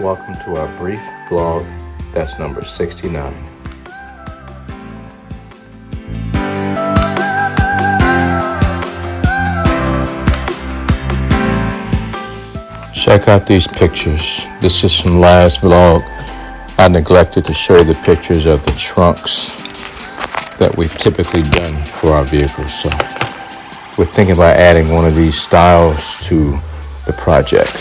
Welcome to our brief vlog. That's number 69. Check out these pictures. This is from last vlog. I neglected to show you the pictures of the trunks that we've typically done for our vehicles. So we're thinking about adding one of these styles to the project.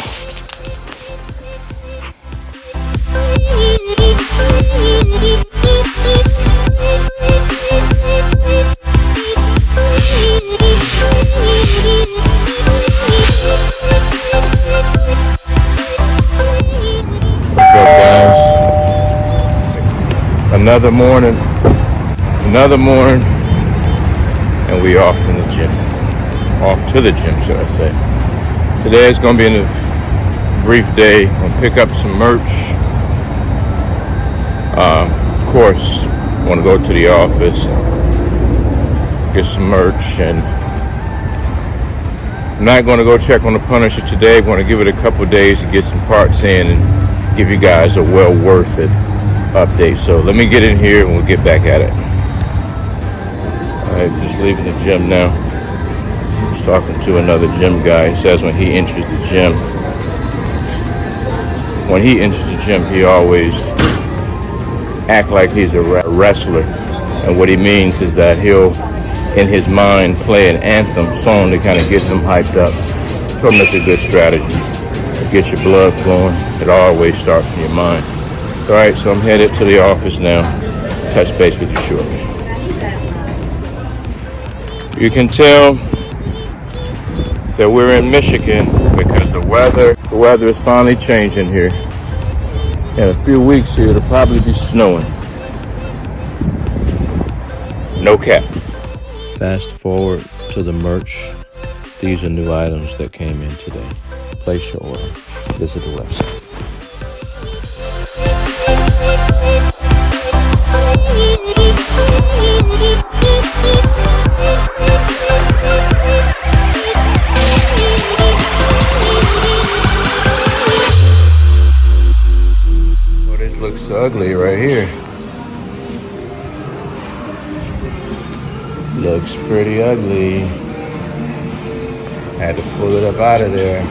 What's up, guys? Another morning, and we off in the gym. Off to the gym, should I say. Today is going to be a brief day. I'm going to pick up some merch. Of course, I want to go to the office, get some merch, and I'm not going to go check on the Punisher today. I'm going to give it a couple days to get some parts in and give you guys a well worth it update. So let me get in here and we'll get back at it. Alright, just leaving the gym now. Just talking to another gym guy. He says when he enters the gym, he always act like he's a wrestler. And what he means is that he'll, in his mind, play an anthem song to kind of get him hyped up. I told him that's a good strategy. Get your blood flowing. It always starts from your mind. All right, so I'm headed to the office now. Touch base with you shortly. You can tell that we're in Michigan because the weather is finally changing here. In a few weeks here, it'll probably be snowing. No cap. Fast forward to the merch. These are new items that came in today. Place your order. Visit the website. Well, this looks ugly right here. Looks pretty ugly. Had to pull it up out of there.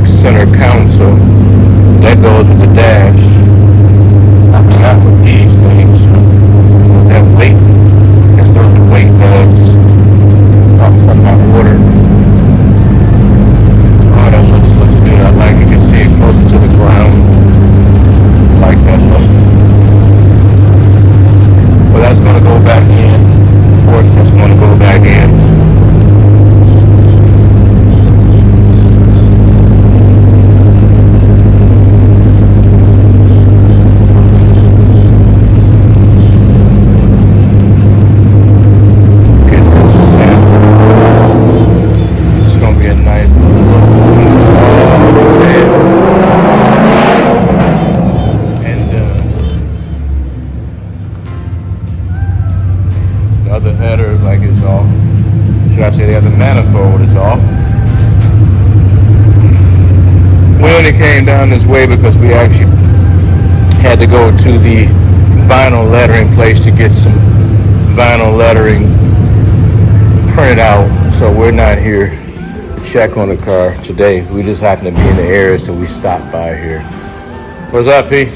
Center console that goes with the dash. I forgot what these things that weight. Because those are weight bags. From my order. Oh, that looks good. I like it. You can see it closer to the ground. I like that look. Well, that's going to go back in. Of course, that's going to go back in. The header like it's off. Should I say the other manifold is off. We only came down this way because we actually had to go to the vinyl lettering place to get some vinyl lettering printed out. So we're not here to check on the car today. We just happen to be in the area, so we stopped by here. What's up, P?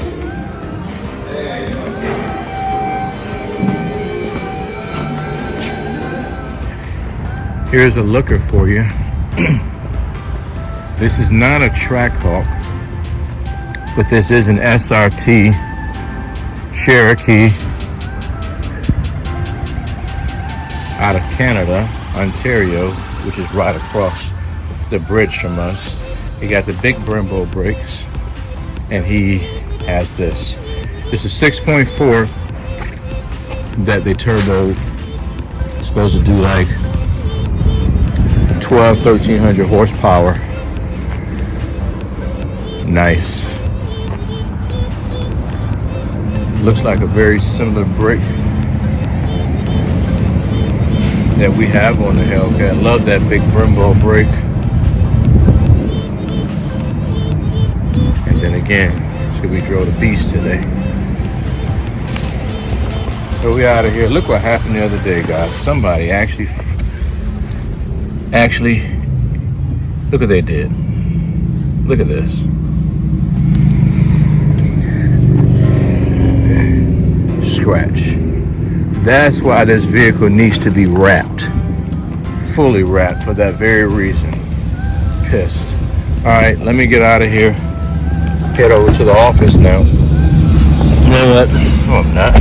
Here's a looker for you. This is not a Trackhawk, but this is an SRT Cherokee out of Canada, Ontario, which is right across the bridge from us. He got the big Brembo brakes, and he has this. This is 6.4 that they turbo. It's supposed to do like 1300 horsepower. Nice. Looks like a very similar brake that we have on the Hellcat. Love that big Brembo brake. And then again, so we drove the beast today. So we out of here. Look what happened the other day, guys. Somebody actually, look what they did. Look at this. Scratch. That's why this vehicle needs to be wrapped, fully wrapped, for that very reason. Pissed. All right, let me get out of here. Head over to the office now. You know what? No, I'm not.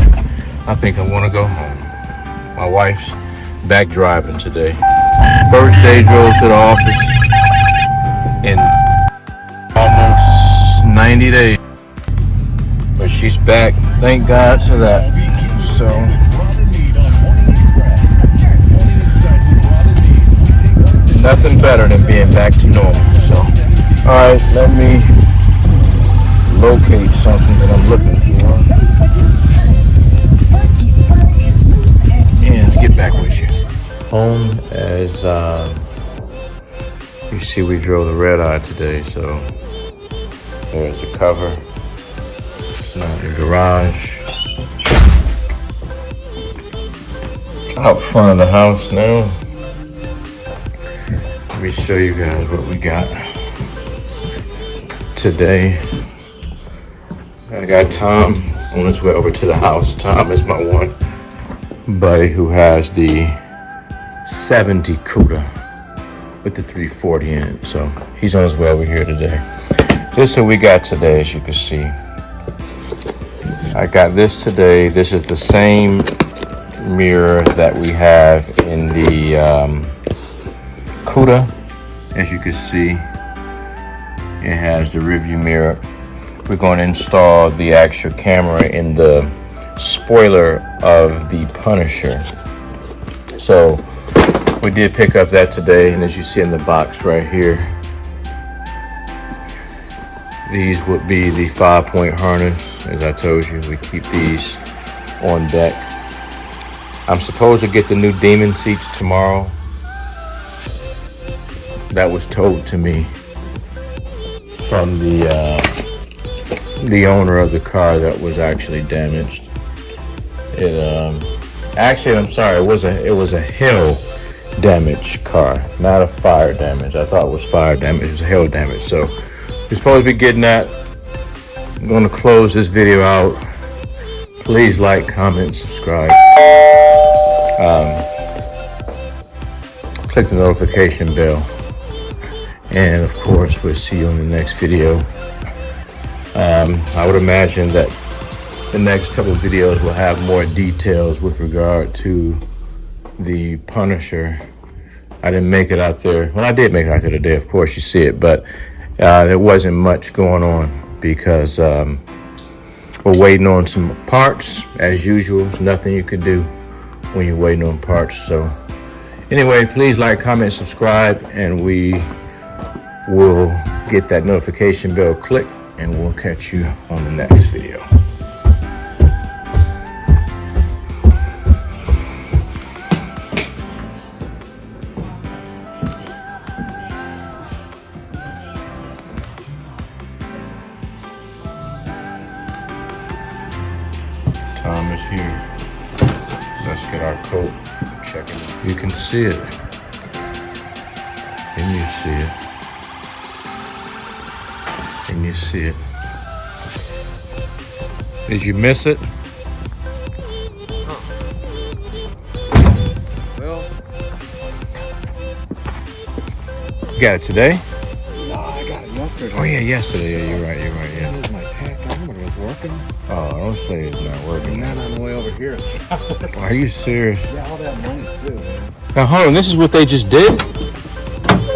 I think I want to go home. My wife's back driving today. First day drove to the office in almost 90 days. But she's back. Thank God for that. So nothing better than being back to normal. So all right, let me locate something that I'm looking for and get back with you. Home, as you see, we drove the red eye today, so there's the cover. Now the garage. Out front of the house now. Let me show you guys what we got today. I got Tom on his way over to the house. Tom is my one buddy who has the 70 CUDA with the 340 in it. So he's on his way over here today. This is what we got today, as you can see. I got this today. This is the same mirror that we have in the CUDA. As you can see, it has the rear view mirror. We're going to install the actual camera in the spoiler of the Punisher. So we did pick up that today, and as you see in the box right here, these would be the 5-point harness. As I told you, we keep these on deck. I'm supposed to get the new Demon seats tomorrow. That was told to me from the owner of the car that was actually damaged. Actually, I'm sorry, it was a hail damage car, not a fire damage. I thought it was fire damage. It was a hail damage. So we're supposed to be getting that. I'm going to close this video out. Please like, comment, subscribe. Click the notification bell. And of course, we'll see you on the next video. I would imagine that the next couple of videos will have more details with regard to the Punisher. I didn't make it out there. Well, I did make it out there today, of course, you see it, but there wasn't much going on because we're waiting on some parts as usual. There's nothing you could do when you're waiting on parts. So anyway, please like, comment, subscribe, and we will get that notification bell clicked, and we'll catch you on the next video. Tom is here. Let's get our coat. Check it. You can see it. Can you see it? Can you see it? Did you miss it? Well, You got it today? no, I got it yesterday. Oh yeah, yesterday. Yeah, you're right. Yeah. It was my tack on when it was working. Oh, don't say it's not working. And then on the way over here, it's not working. Are you serious? Yeah, all that money too, man. Now hold on, this is what they just did?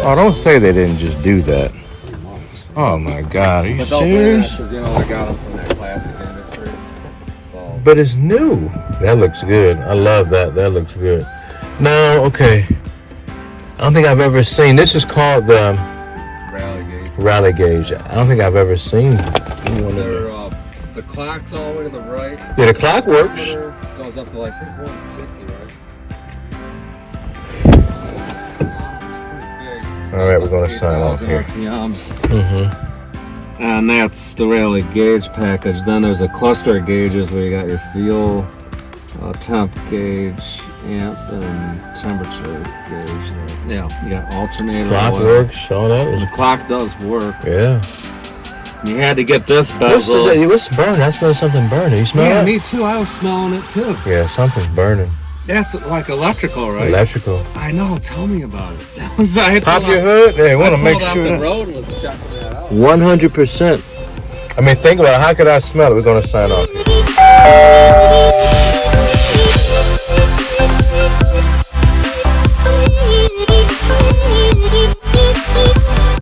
Oh, don't say they didn't just do that. Oh my God, are you serious? Because you know I got them from that Classic Industries. So. But it's new. That looks good. I love that. That looks good. Now, okay. I don't think I've ever seen. This is called the Rally gauge. rally gauge. I don't think I've ever seen one of They're, them. the clock's all the way to the right. Yeah, the clock works. Goes up to like, I think 150, right? All right, we're going to sign off here. RPMs. Mm-hmm. And that's the rally gauge package. Then there's a cluster of gauges where you got your fuel, temp gauge, amp, and temperature gauge. Yeah, you got alternator. Clock oil. works. All that was. The clock does work. Yeah. You had to get this What's bezel. what's burning? I smell something burning. You smell Yeah, that? me too. I was smelling it too. Yeah, something's burning. That's like electrical, right? Electrical. I know. Tell me about it. That was I Pop pulled your out- hood. Hey, want I to make pulled out sure the that road was checking that out. 100%. I mean, think about it. How could I smell it? We're going to sign off here.